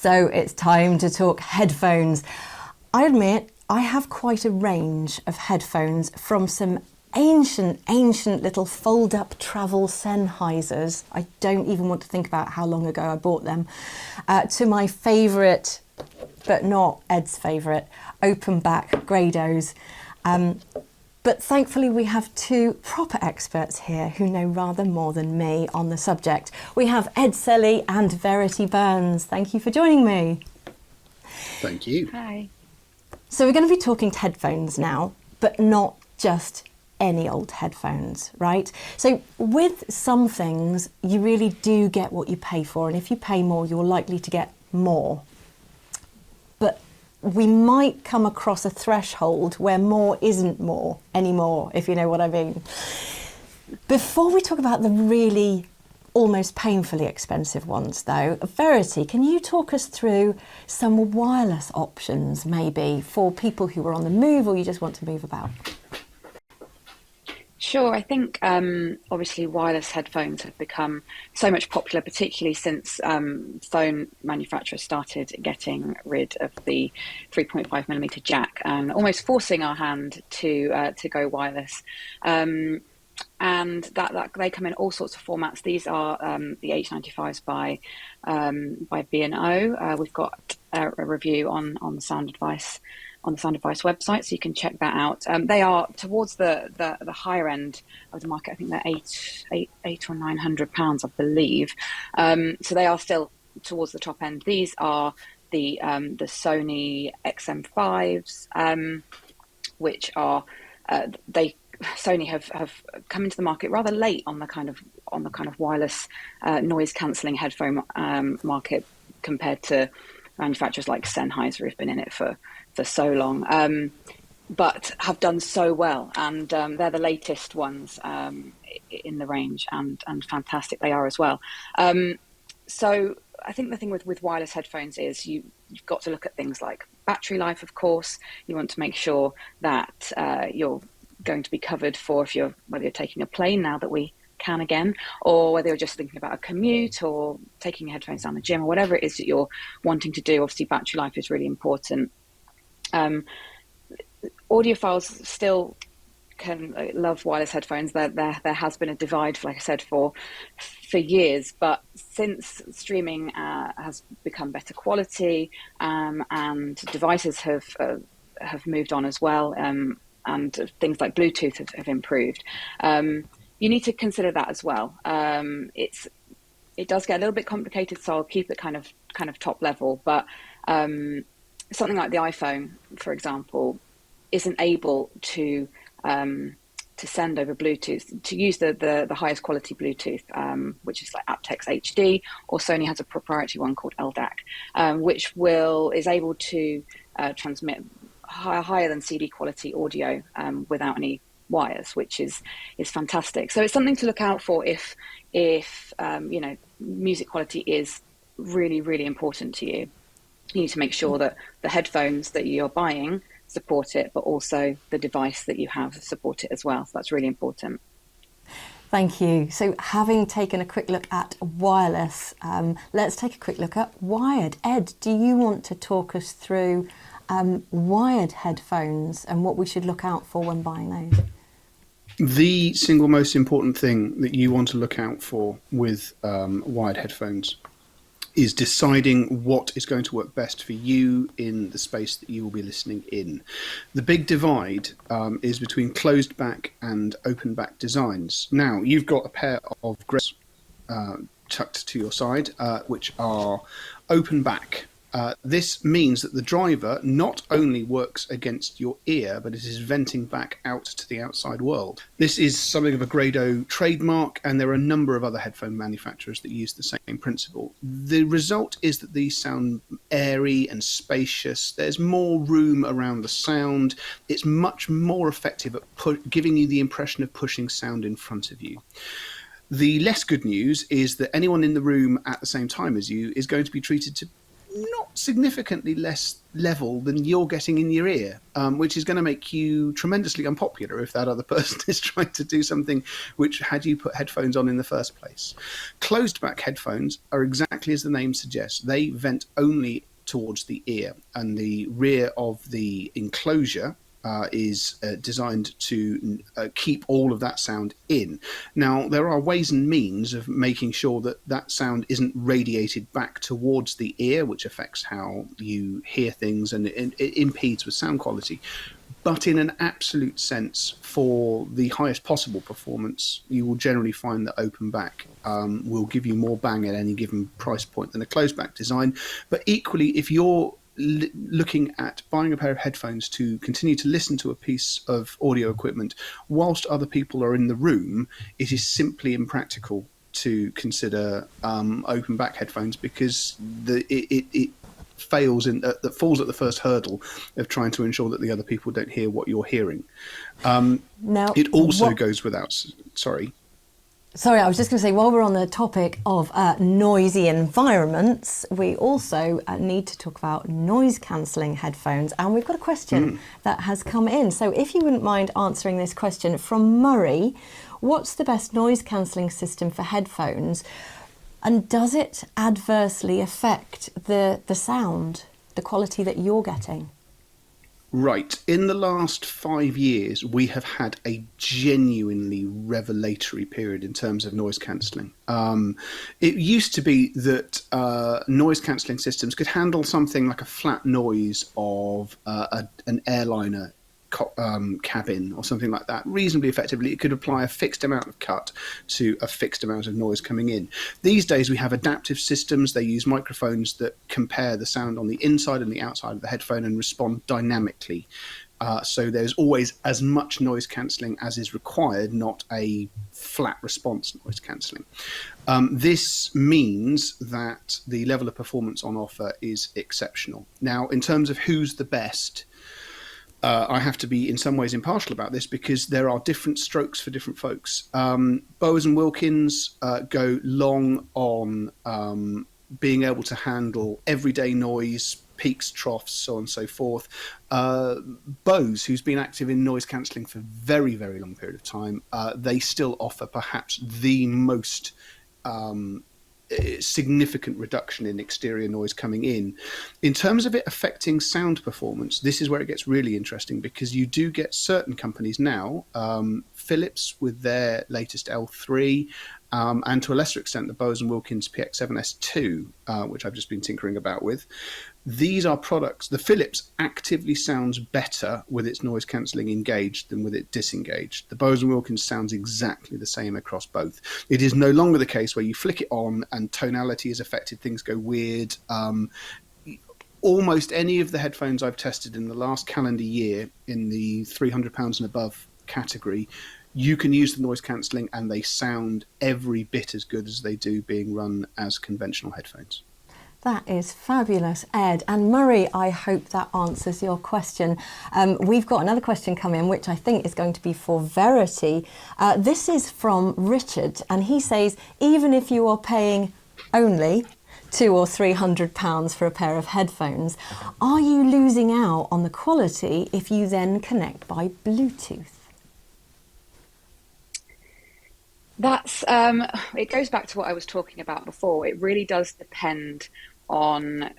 So it's time to talk headphones. I admit I have quite a range of headphones, from some ancient little fold-up travel Sennheisers. I don't even want to think about how long ago I bought them, to my favourite, but not Ed's favourite, open back Grados. But thankfully we have two proper experts here who know rather more than me on the subject. We have Ed Selley and Verity Burns. Thank you for joining me. Thank you. Hi. So we're going to be talking headphones now, but not just any old headphones, right? So with some things, you really do get what you pay for, and if you pay more, you're likely to get more. But we might come across a threshold where more isn't more anymore, if you know what I mean. Before we talk about the really almost painfully expensive ones though, Verity, can you talk us through some wireless options maybe for people who are on the move or you just want to move about? Sure. I think obviously wireless headphones have become so much popular, particularly since phone manufacturers started getting rid of the 3.5mm jack and almost forcing our hand to go wireless. And that they come in all sorts of formats. These are the H95s by B&O. We've got a review on the Sound Advice website, so you can check that out. They are towards the higher end of the market. I think they're eight or £900, I believe. So they are still towards the top end. These are the Sony XM5s, which are Sony have come into the market rather late on the kind of wireless noise cancelling headphone market compared to manufacturers like Sennheiser, who've been in it for so long, but have done so well, and they're the latest ones in the range, and fantastic they are as well. So I think the thing with wireless headphones is you've got to look at things like battery life. Of course, you want to make sure that you're going to be covered for whether you're taking a plane now that we can again, or whether you're just thinking about a commute or taking your headphones down the gym or whatever it is that you're wanting to do. Obviously battery life is really important. Audiophiles still can love wireless headphones. There has been a divide, like I said, for years, but since streaming has become better quality, and devices have moved on as well, and things like Bluetooth have improved, you need to consider that as well. It does get a little bit complicated, so I'll keep it kind of top level, but something like the iPhone, for example, isn't able to send over Bluetooth, to use the highest quality Bluetooth, which is like aptX HD, or Sony has a proprietary one called LDAC, which is able to transmit higher than CD quality audio without any wires, which is fantastic. So it's something to look out for if music quality is really, really important to you. You need to make sure that the headphones that you're buying support it, but also the device that you have support it as well. So that's really important. Thank you. So having taken a quick look at wireless, let's take a quick look at wired. Ed, do you want to talk us through wired headphones and what we should look out for when buying those? The single most important thing that you want to look out for with wired headphones is deciding what is going to work best for you in the space that you will be listening in. The big divide is between closed back and open back designs. Now, you've got a pair of grips tucked to your side, which are open back. This means that the driver not only works against your ear, but it is venting back out to the outside world. This is something of a Grado trademark, and there are a number of other headphone manufacturers that use the same principle. The result is that these sound airy and spacious. There's more room around the sound. It's much more effective at giving you the impression of pushing sound in front of you. The less good news is that anyone in the room at the same time as you is going to be treated to not significantly less level than you're getting in your ear, which is going to make you tremendously unpopular if that other person is trying to do something which had you put headphones on in the first place. Closed back headphones are exactly as the name suggests. They vent only towards the ear, and the rear of the enclosure is designed to keep all of that sound in. Now, there are ways and means of making sure that that sound isn't radiated back towards the ear, which affects how you hear things, and it impedes with sound quality. But in an absolute sense, for the highest possible performance, you will generally find that open back will give you more bang at any given price point than a closed back design. But equally, if you're looking at buying a pair of headphones to continue to listen to a piece of audio equipment whilst other people are in the room, it is simply impractical to consider open back headphones, because it fails that falls at the first hurdle of trying to ensure that the other people don't hear what you're hearing. Now, it also goes without Sorry, I was just going to say, while we're on the topic of noisy environments, we also need to talk about noise-cancelling headphones. And we've got a question that has come in. So if you wouldn't mind answering this question from Murray, what's the best noise-cancelling system for headphones? And does it adversely affect the sound, the quality that you're getting? Right. In the last 5 years, we have had a genuinely revelatory period in terms of noise cancelling. It used to be that noise cancelling systems could handle something like a flat noise of an airliner cabin or something like that reasonably effectively. It could apply a fixed amount of cut to a fixed amount of noise coming in. These days we have adaptive systems. They use microphones that compare the sound on the inside and the outside of the headphone and respond dynamically. So there's always as much noise cancelling as is required, not a flat response noise cancelling. This means that the level of performance on offer is exceptional. Now, in terms of who's the best, I have to be in some ways impartial about this, because there are different strokes for different folks. Bowers and Wilkins go long on being able to handle everyday noise, peaks, troughs, so on and so forth. Bose, who's been active in noise cancelling for a very, very long period of time, they still offer perhaps the most significant reduction in exterior noise coming in. In terms of it affecting sound performance, this is where it gets really interesting, because you do get certain companies now, Philips with their latest L3, and to a lesser extent the Bowers & Wilkins PX7S2, which I've just been tinkering about with. These are products. The Philips actively sounds better with its noise cancelling engaged than with it disengaged. The Bowers & Wilkins sounds exactly the same across both. It is no longer the case where you flick it on and tonality is affected, things go weird. Almost any of the headphones I've tested in the last calendar year in the £300 and above category, you can use the noise cancelling and they sound every bit as good as they do being run as conventional headphones. That is fabulous, Ed. And Murray, I hope that answers your question. We've got another question coming, which I think is going to be for Verity. This is from Richard, and he says, even if you are paying only £200 or £300 for a pair of headphones, are you losing out on the quality if you then connect by Bluetooth? That's it goes back to what I was talking about before. It really does depend on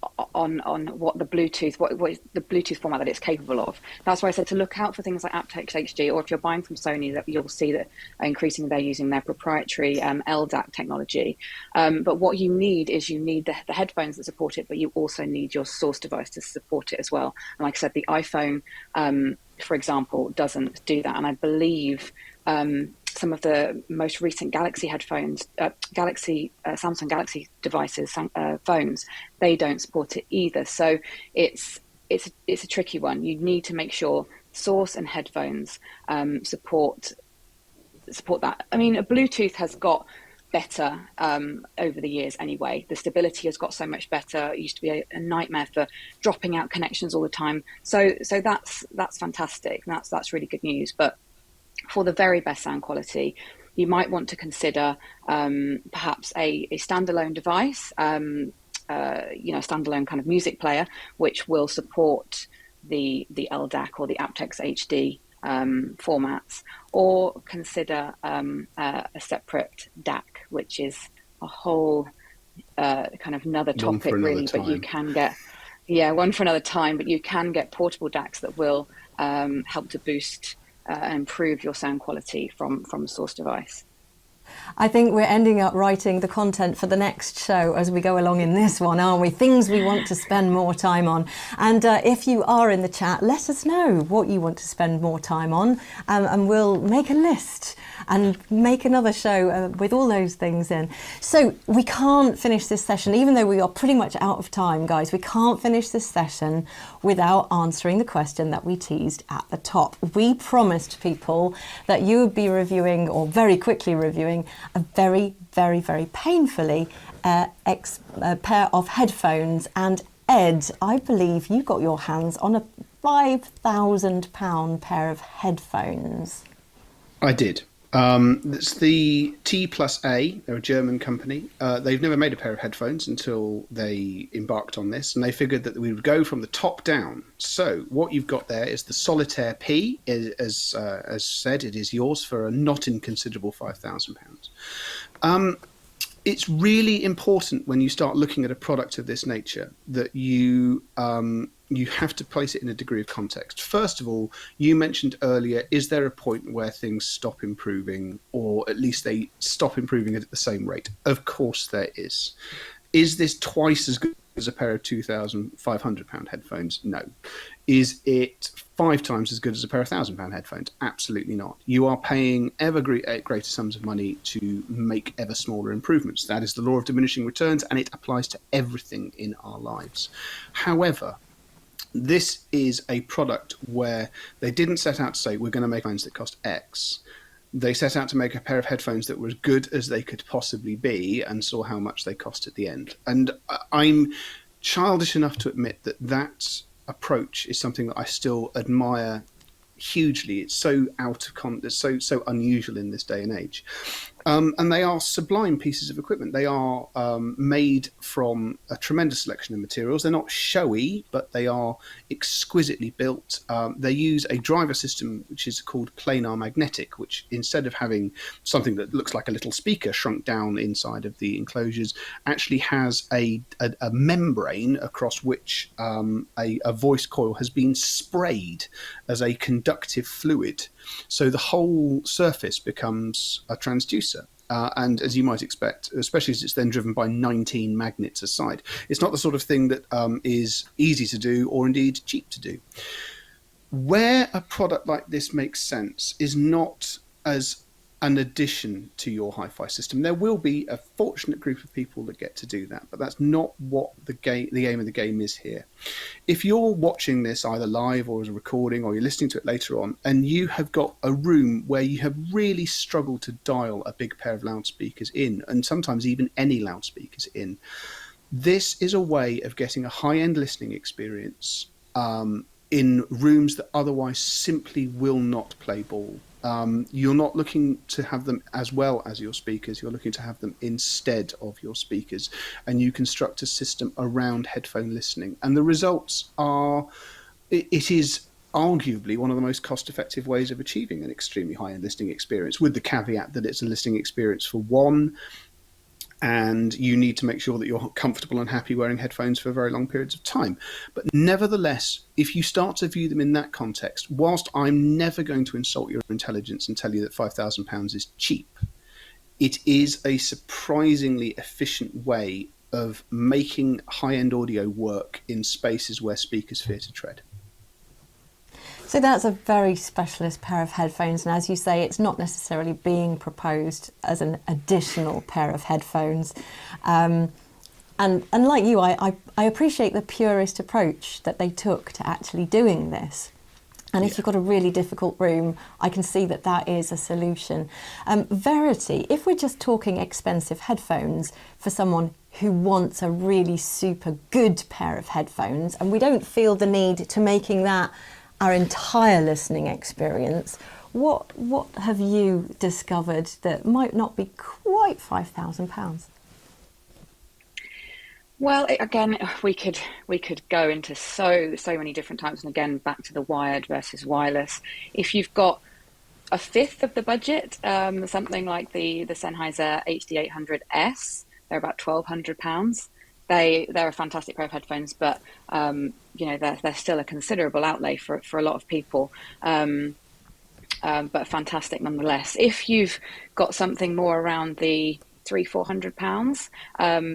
what the Bluetooth, what the Bluetooth format that it's capable of. That's why I said to look out for things like aptX HD, or if you're buying from Sony, that you'll see that increasingly they're using their proprietary LDAC technology. But what you need is the headphones that support it, but you also need your source device to support it as well. And like I said, the iPhone, for example, doesn't do that. And I believe some of the most recent Galaxy headphones, Samsung Galaxy devices, phones, they don't support it either. So it's a tricky one. You need to make sure source and headphones support that. I mean, Bluetooth has got better over the years anyway. The stability has got so much better. It used to be a nightmare for dropping out connections all the time. So that's fantastic. That's really good news. But for the very best sound quality, you might want to consider perhaps a standalone device. standalone kind of music player, which will support the LDAC or the aptX HD formats, or consider a separate DAC, which is a whole kind of another topic, really. But you can get, one for another time. But you can get portable DACs that will help to boost and improve your sound quality from a source device. I think we're ending up writing the content for the next show as we go along in this one, aren't we? Things we want to spend more time on. And if you are in the chat, let us know what you want to spend more time on, and we'll make a list and make another show with all those things in. So we can't finish this session, even though we are pretty much out of time, guys. We can't finish this session without answering the question that we teased at the top. We promised people that you would be reviewing, or very quickly reviewing, a very, very, very painfully pair of headphones. And Ed, I believe you got your hands on a £5,000 pair of headphones. I did. It's the T+A. They're a German company. They've never made a pair of headphones until they embarked on this, and they figured that we would go from the top down. So what you've got there is the Solitaire P. As said, it is yours for a not inconsiderable £5,000. It's really important when you start looking at a product of this nature that you have to place it in a degree of context. First of all, you mentioned earlier, is there a point where things stop improving, or at least they stop improving at the same rate? Of course there is. Is this twice as good as a pair of £2,500 headphones? No. Is it 5 times as good as a pair of £1,000 headphones? Absolutely not. You are paying ever greater sums of money to make ever smaller improvements. That is the law of diminishing returns, and it applies to everything in our lives. However, this is a product where they didn't set out to say, we're going to make headphones that cost X. They set out to make a pair of headphones that were as good as they could possibly be, and saw how much they cost at the end. And I'm childish enough to admit that that approach is something that I still admire hugely. It's so it's so unusual in this day and age. And they are sublime pieces of equipment. They are made from a tremendous selection of materials. They're not showy, but they are exquisitely built. They use a driver system which is called planar magnetic, which instead of having something that looks like a little speaker shrunk down inside of the enclosures, actually has a membrane across which a voice coil has been sprayed as a conductive fluid. So the whole surface becomes a transducer. And as you might expect, especially as it's then driven by 19 magnets aside, it's not the sort of thing that is easy to do or indeed cheap to do. Where a product like this makes sense is not as an addition to your hi-fi system. There will be a fortunate group of people that get to do that, but that's not what the aim of the game is here. If you're watching this either live or as a recording, or you're listening to it later on, and you have got a room where you have really struggled to dial a big pair of loudspeakers in, and sometimes even any loudspeakers in, this is a way of getting a high-end listening experience in rooms that otherwise simply will not play ball. You're not looking to have them as well as your speakers, you're looking to have them instead of your speakers, and you construct a system around headphone listening. And the results are, it is arguably one of the most cost-effective ways of achieving an extremely high-end listening experience, with the caveat that it's a listening experience for one, and you need to make sure that you're comfortable and happy wearing headphones for very long periods of time. But nevertheless, if you start to view them in that context, whilst I'm never going to insult your intelligence and tell you that £5,000 is cheap, it is a surprisingly efficient way of making high-end audio work in spaces where speakers fear to tread. So that's a very specialist pair of headphones, and as you say, it's not necessarily being proposed as an additional pair of headphones. And like you, I appreciate the purist approach that they took to actually doing this. And if you've got a really difficult room, I can see that that is a solution. Verity, if we're just talking expensive headphones for someone who wants a really super good pair of headphones, and we don't feel the need to making that our entire listening experience, what have you discovered that might not be quite £5,000? Well, again, we could go into so many different types, and again, back to the wired versus wireless. If you've got a fifth of the budget, something like the Sennheiser HD800S, they're about £1,200. They're a fantastic pair of headphones, but they're still a considerable outlay for a lot of people. But fantastic nonetheless. If you've got something more around the £300-400,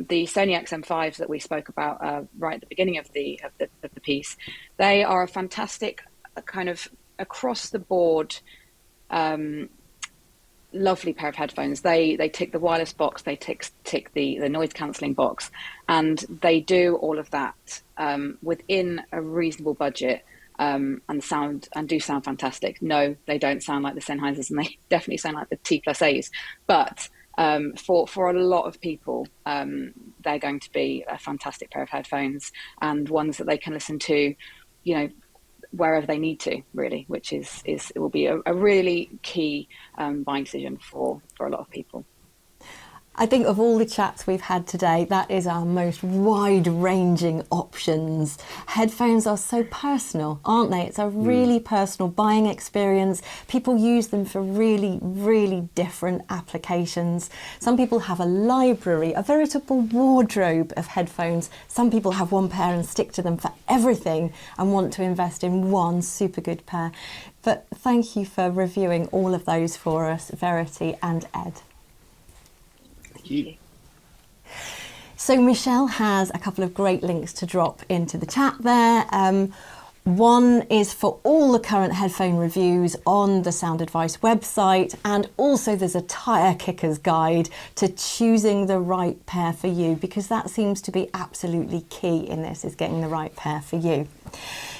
the Sony XM5s that we spoke about right at the beginning of the piece, they are a fantastic kind of across the board lovely pair of headphones. They tick the wireless box, they tick the noise cancelling box, and they do all of that within a reasonable budget. And do sound fantastic. No, they don't sound like the Sennheisers, and they definitely sound like the T+A's. But for a lot of people, they're going to be a fantastic pair of headphones, and ones that they can listen to, wherever they need to, really, which is it will be a really key buying decision for a lot of people. I think of all the chats we've had today, that is our most wide-ranging options. Headphones are so personal, aren't they? It's a really personal buying experience. People use them for really, really different applications. Some people have a library, a veritable wardrobe of headphones. Some people have one pair and stick to them for everything and want to invest in one super good pair. But thank you for reviewing all of those for us, Verity and Ed. You. So Michelle has a couple of great links to drop into the chat there. One is for all the current headphone reviews on the Sound Advice website, and also there's a tyre kicker's guide to choosing the right pair for you, because that seems to be absolutely key in this, is getting the right pair for you.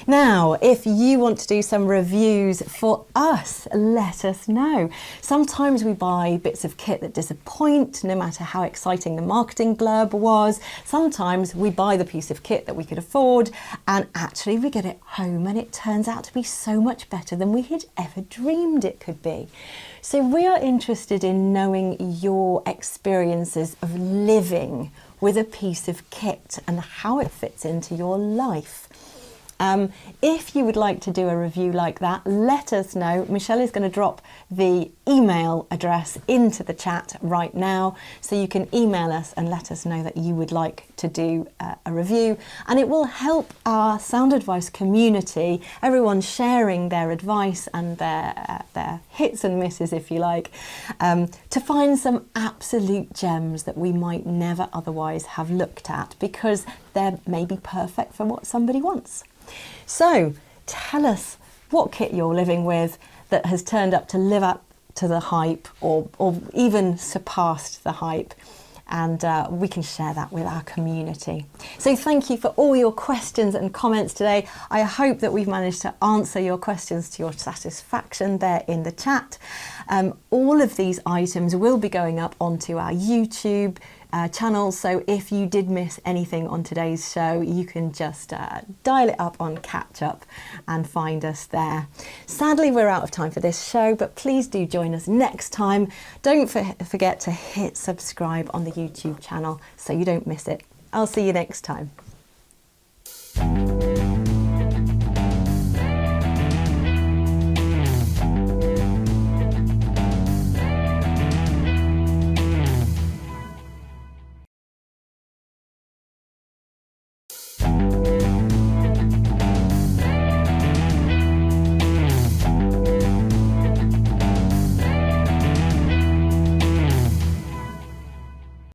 Now, if you want to do some reviews for us, let us know. Sometimes we buy bits of kit that disappoint, no matter how exciting the marketing blurb was. Sometimes we buy the piece of kit that we could afford, and actually we get it home and it turns out to be so much better than we had ever dreamed it could be. So we are interested in knowing your experiences of living with a piece of kit and how it fits into your life. If you would like to do a review like that, let us know. Michelle is going to drop the email address into the chat right now, so you can email us and let us know that you would like to do a review, and it will help our Sound Advice community, everyone sharing their advice and their hits and misses, if you like, to find some absolute gems that we might never otherwise have looked at, because they're maybe perfect for what somebody wants. So tell us what kit you're living with that has turned up to live up to the hype, or even surpassed the hype, and we can share that with our community. So thank you for all your questions and comments today. I hope that we've managed to answer your questions to your satisfaction there in the chat. All of these items will be going up onto our YouTube channel, so if you did miss anything on today's show, you can just dial it up on catch up and find us there. Sadly, we're out of time for this show, but please do join us next time. Don't forget to hit subscribe on the YouTube channel so you don't miss it. I'll see you next time.